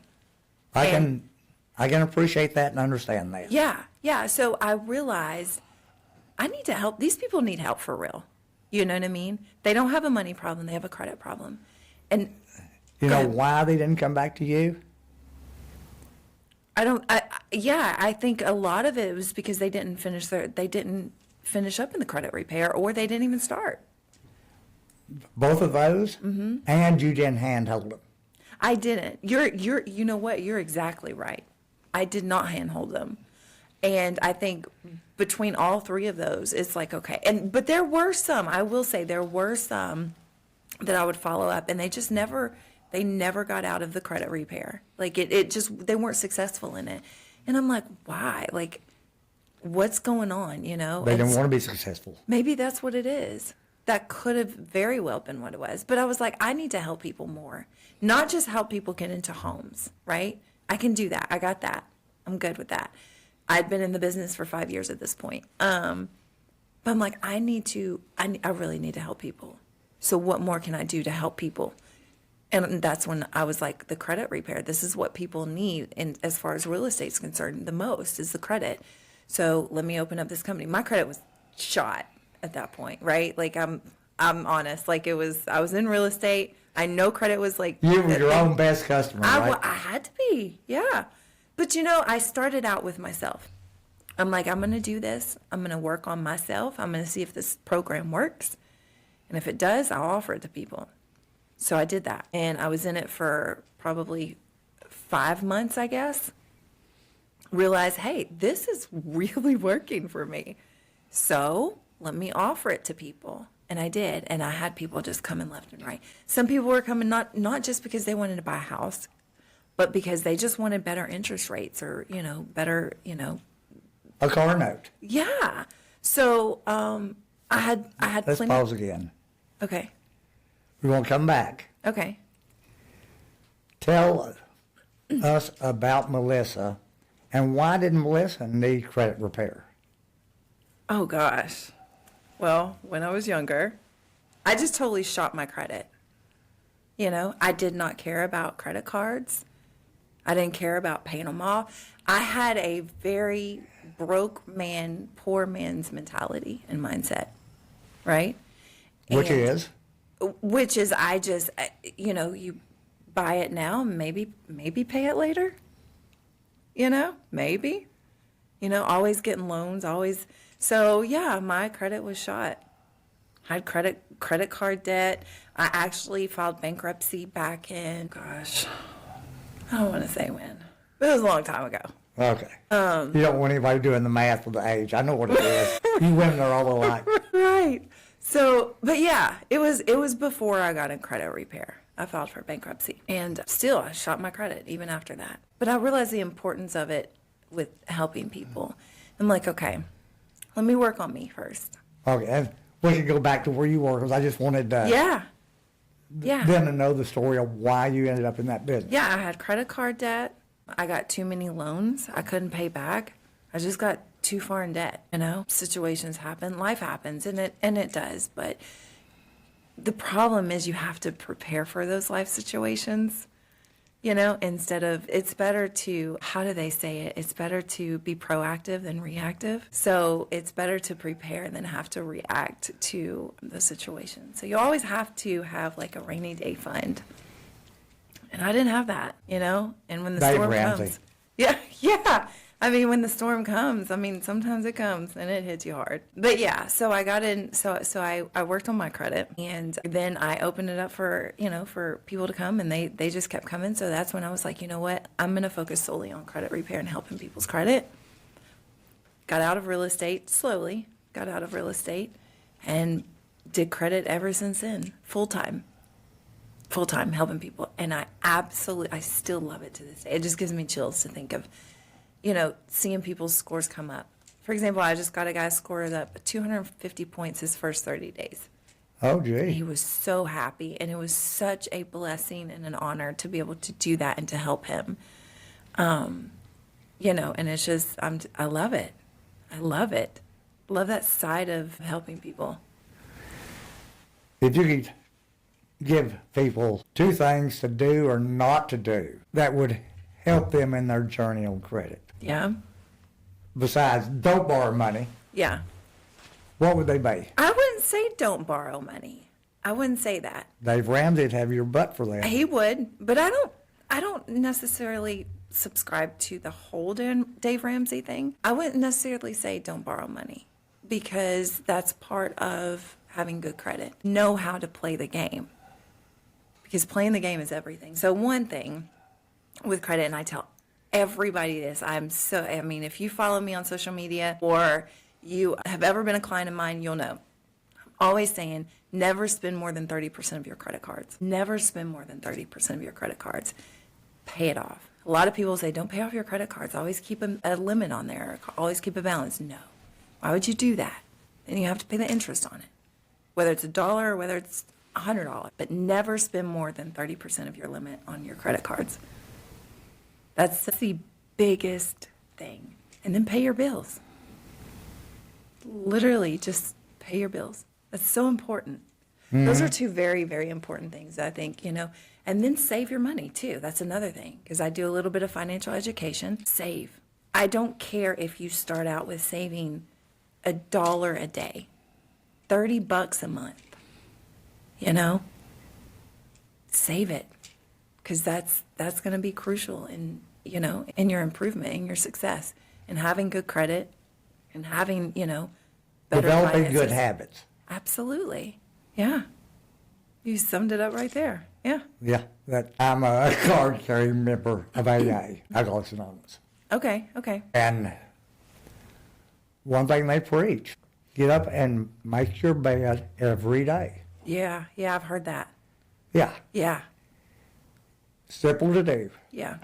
S1: I can appreciate that and understand that.
S2: Yeah. So I realized I need to help. These people need help for real. You know what I mean? They don't have a money problem. They have a credit problem. And
S1: You know why they didn't come back to you?
S2: I think a lot of it was because they didn't finish up in the credit repair, or they didn't even start.
S1: Both of those? Mm-hmm. And you didn't handhold them.
S2: I didn't. You know what? You're exactly right. I did not handhold them. And I think between all three of those, it's like, okay. But there were some, I will say, there were some that I would follow up, and they never got out of the credit repair. Like they weren't successful in it. And I'm like, why? Like, what's going on,
S1: They didn't want to be successful.
S2: Maybe that's what it is. That could have very well been what it was. But I was like, I need to help people more. Not just help people get into homes, right? I can do that. I got that. I'm good with that. I'd been in the business for 5 years at this point. But I'm like, I really need to help people. So what more can I do to help people? And that's when I was like, the credit repair. This is what people need, and as far as real estate's concerned, the most is the credit. So let me open up this company. My credit was shot at that point, right? Like I'm honest. Like I was in real estate. I know credit was like
S1: You were your own best customer, right?
S2: I had to be, yeah. But I started out with myself. I'm like, I'm going to do this. I'm going to work on myself. I'm going to see if this program works. And if it does, I'll offer it to people. So I did that. And I was in it for probably 5 months, I guess. Realized, hey, this is really working for me. So let me offer it to people. And I did. And I had people just coming left and right. Some people were coming not just because they wanted to buy a house, but because they just wanted better interest rates or, better,
S1: A car note.
S2: yeah. So I had
S1: Let's
S2: plenty.
S1: pause again.
S2: Okay.
S1: We're going to come back.
S2: Okay.
S1: Tell us about Melissa, and why did Melissa need credit repair?
S2: Oh gosh. Well, when I was younger, I just totally shot my credit. I did not care about credit cards. I didn't care about paying them off. I had a very broke man, poor man's mentality and mindset, right?
S1: Which
S2: And-
S1: is?
S2: Which is I just, you buy it now, maybe pay it later. Maybe. Always getting loans, always. So yeah, my credit was shot. I had credit card debt. I actually filed bankruptcy back in, gosh, I don't want to say when, but it was a long time ago.
S1: Okay. You don't want anybody doing the math with the age. I know what it is. You women are all alike.
S2: Right. So, but yeah, it was before I got in credit repair. I filed for bankruptcy, and still I shot my credit even after that. But I realized the importance of it with helping people. I'm like, okay, let me work on me first.
S1: Okay. And we can go back to where you were, because I just wanted
S2: Yeah.
S1: them to know the story of why you ended up in that business.
S2: Yeah, I had credit card debt. I got too many loans I couldn't pay back. I just got too far in debt, Situations happen, life happens, and it does. But the problem is you have to prepare for those life situations, instead of, it's better to, how do they say it? It's better to be proactive than reactive. So it's better to prepare than have to react to the situation. So you always have to have like a rainy day fund. And I didn't have that, and when the
S1: Dave
S2: storm
S1: Ramsey.
S2: comes. Yeah. I mean, when the storm comes, sometimes it comes and it hits you hard. But yeah, so I got in, so I worked on my credit, and then I opened it up for, for people to come, and they just kept coming. So that's when I was like, you know what, I'm going to focus solely on credit repair and helping people's credit. Got out of real estate, slowly got out of real estate, and did credit ever since then, full time helping people. And I still love it to this day. It just gives me chills to think of, seeing people's scores come up. For example, I just got a guy scored up 250 points his first 30 days.
S1: Oh, gee.
S2: He was so happy, and it was such a blessing and an honor to be able to do that and to help him. And it's just, I love it. I love it. Love that side of helping people.
S1: If you could give people 2 things to do or not to do that would help them in their journey on credit,
S2: Yeah.
S1: besides don't borrow money,
S2: Yeah.
S1: what would they be?
S2: I wouldn't say don't borrow money. I wouldn't say that.
S1: Dave Ramsey'd have your butt for that.
S2: He would, but I don't necessarily subscribe to the whole Dave Ramsey thing. I wouldn't necessarily say don't borrow money, because that's part of having good credit. Know how to play the game, because playing the game is everything. So one thing with credit, and I tell everybody this, if you follow me on social media or you have ever been a client of mine, you'll know. I'm always saying, never spend more than 30% of your credit cards. Never spend more than 30% of your credit cards. Pay it off. A lot of people say, don't pay off your credit cards. Always keep a limit on there. Always keep a balance. No. Why would you do that? Then you have to pay the interest on it, whether it's $1 or whether it's $100. But never spend more than 30% of your limit on your credit cards. That's the biggest thing. And then pay your bills. Literally, just pay your bills. That's so important. Mm-hmm. Those are 2 very, very important things, I think, and then save your money too. That's another thing, because I do a little bit of financial education. Save. I don't care if you start out with saving $1 a day, $30 a month, save it. Because that's going to be crucial in your improvement, in your success, and having good credit, and having better
S1: Developing
S2: finances.
S1: good habits.
S2: Absolutely, yeah. You summed it up right there. Yeah.
S1: Yeah, that I'm a card-carrying member of AA, Alcoholics Anonymous.
S2: Okay.
S1: And one thing they preach, get up and make your bed every day.
S2: Yeah, I've heard that.
S1: Yeah.
S2: Yeah.
S1: Simple to do.
S2: Yeah.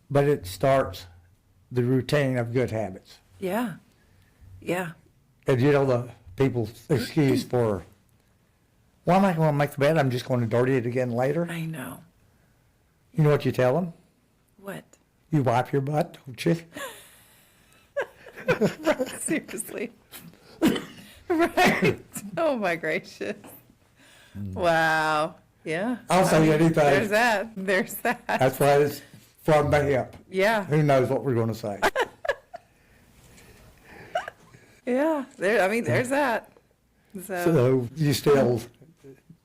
S1: But it starts the routine of good habits.
S2: Yeah. Yeah.
S1: And you know the people's excuse for, well, I'm not going to make the bed, I'm just going to dirty it again later.
S2: I know.
S1: You know what you tell them?
S2: What?
S1: You wipe your butt, don't you?
S2: Seriously. Right. Oh my gracious. Wow. Yeah.
S1: I'll say anything.
S2: There's that. There's that.
S1: That's why it's from the hip.
S2: Yeah.
S1: Who knows what we're going to say?
S2: Yeah. There's that.
S1: So you still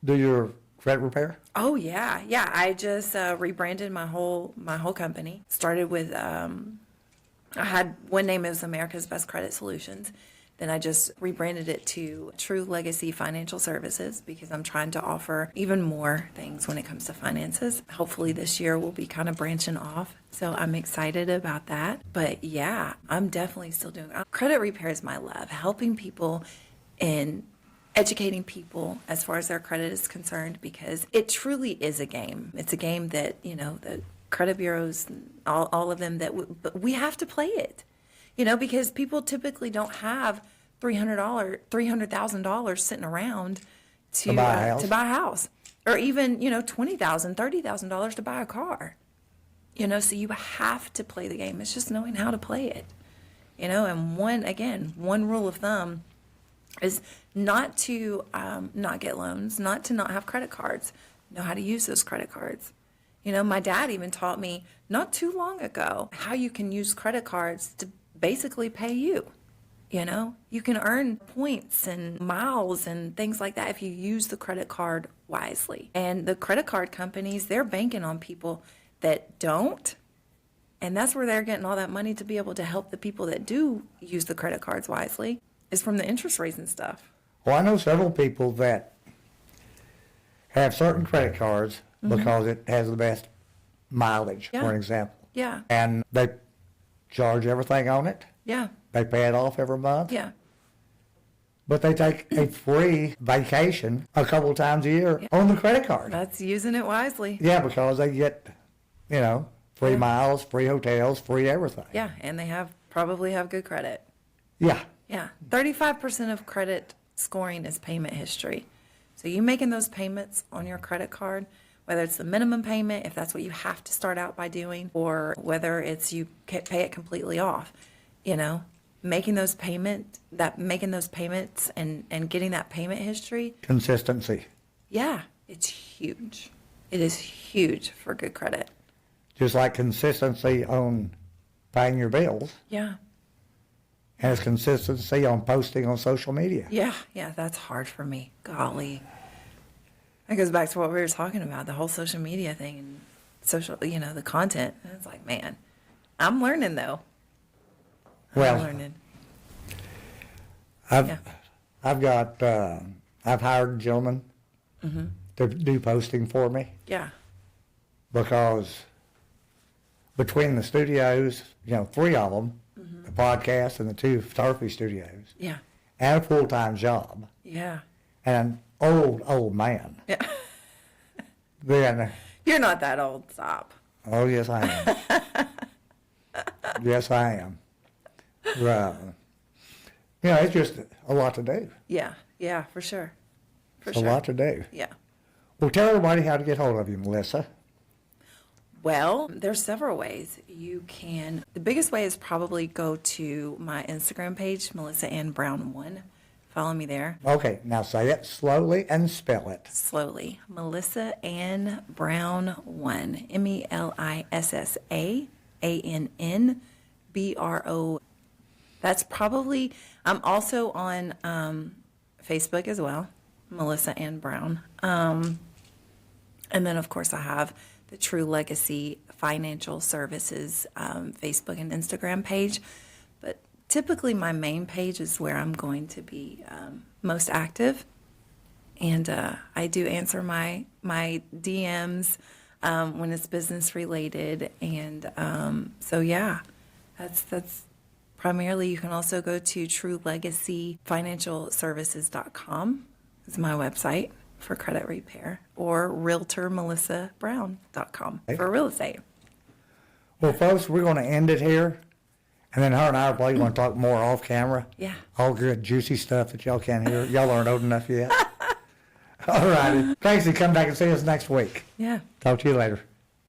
S1: do your credit repair?
S2: Oh yeah. Yeah. I just rebranded my whole company. Started with I had one name, it was America's Best Credit Solutions. Then I just rebranded it to True Legacy Financial Services because I'm trying to offer even more things when it comes to finances. Hopefully this year we'll be kind of branching off. So I'm excited about that. But yeah, I'm definitely still doing credit repair is my love, helping people and educating people as far as their credit is concerned because it truly is a game. It's a game that, you know, the credit bureaus, all of them, but we have to play it. You know, because people typically don't have $300,000 sitting around to buy a house, or even, you know, $20,000, $30,000 to buy a car. You know, so you have to play the game. It's just knowing how to play it. You know, and one rule of thumb is not to not get loans, not to not have credit cards. Know how to use those credit cards. You know, my dad even taught me not too long ago how you can use credit cards to basically pay you. You know, you can earn points and miles and things like that if you use the credit card wisely. And the credit card companies, they're banking on people that don't. And that's where they're getting all that money to be able to help the people that do use the credit cards wisely, is from the interest rates and stuff.
S1: Well, I know several people that have certain credit cards because it has the best mileage, for an example.
S2: Yeah.
S1: And they charge everything on it.
S2: Yeah.
S1: They pay it off every month.
S2: Yeah.
S1: But they take a free vacation a couple of times a year on the credit card.
S2: That's using it wisely.
S1: Yeah, because they get, you know, free miles, free hotels, free everything.
S2: Yeah, and they probably have good credit.
S1: Yeah.
S2: Yeah. 35% of credit scoring is payment history. So you making those payments on your credit card, whether it's the minimum payment, if that's what you have to start out by doing, or whether it's you pay it completely off, you know, making those payments and getting that payment history.
S1: Consistency.
S2: Yeah, it's huge. It is huge for good credit.
S1: Just like consistency on paying your bills.
S2: Yeah.
S1: And it's consistency on posting on social media.
S2: Yeah, that's hard for me. Golly. That goes back to what we were talking about, the whole social media thing and social, you know, the content. And it's like, man, I'm learning though.
S1: Well,
S2: I'm learning.
S1: I've hired a gentleman to do posting for me
S2: Yeah.
S1: because between the studios, you know, 3 of them, the podcast and the 2 photography studios,
S2: Yeah.
S1: and a full-time job,
S2: Yeah.
S1: and an old man.
S2: Yeah.
S1: Then,
S2: You're not that old, stop.
S1: oh, yes, I am. Yes, I am. Right. You know, it's just a lot to do.
S2: Yeah, for sure. For
S1: It's
S2: sure.
S1: a lot to do.
S2: Yeah.
S1: Well, tell everybody how to get hold of you, Melissa.
S2: Well, there's several ways. The biggest way is probably go to my Instagram page, Melissa Ann Brown 1. Follow me there.
S1: Okay, now say it slowly and spell it.
S2: Slowly. Melissa Ann Brown 1. MELISSAANNBRO. That's probably, I'm also on Facebook as well, Melissa Ann Brown. And then, of course, I have the True Legacy Financial Services Facebook and Instagram page. But typically my main page is where I'm going to be most active. And I do answer my DMs when it's business related. And so, yeah, that's primarily. You can also go to truelegacyfinancialservices.com. It's my website. for credit repair, or realtormelissabrown.com for real estate.
S1: Well, folks, we're going to end it here. And then her and I are probably going to talk more off camera.
S2: Yeah.
S1: All good, juicy stuff that y'all can't hear. Y'all aren't old enough yet. All righty. Thanks, and come back and see us next week.
S2: Yeah.
S1: Talk to you later.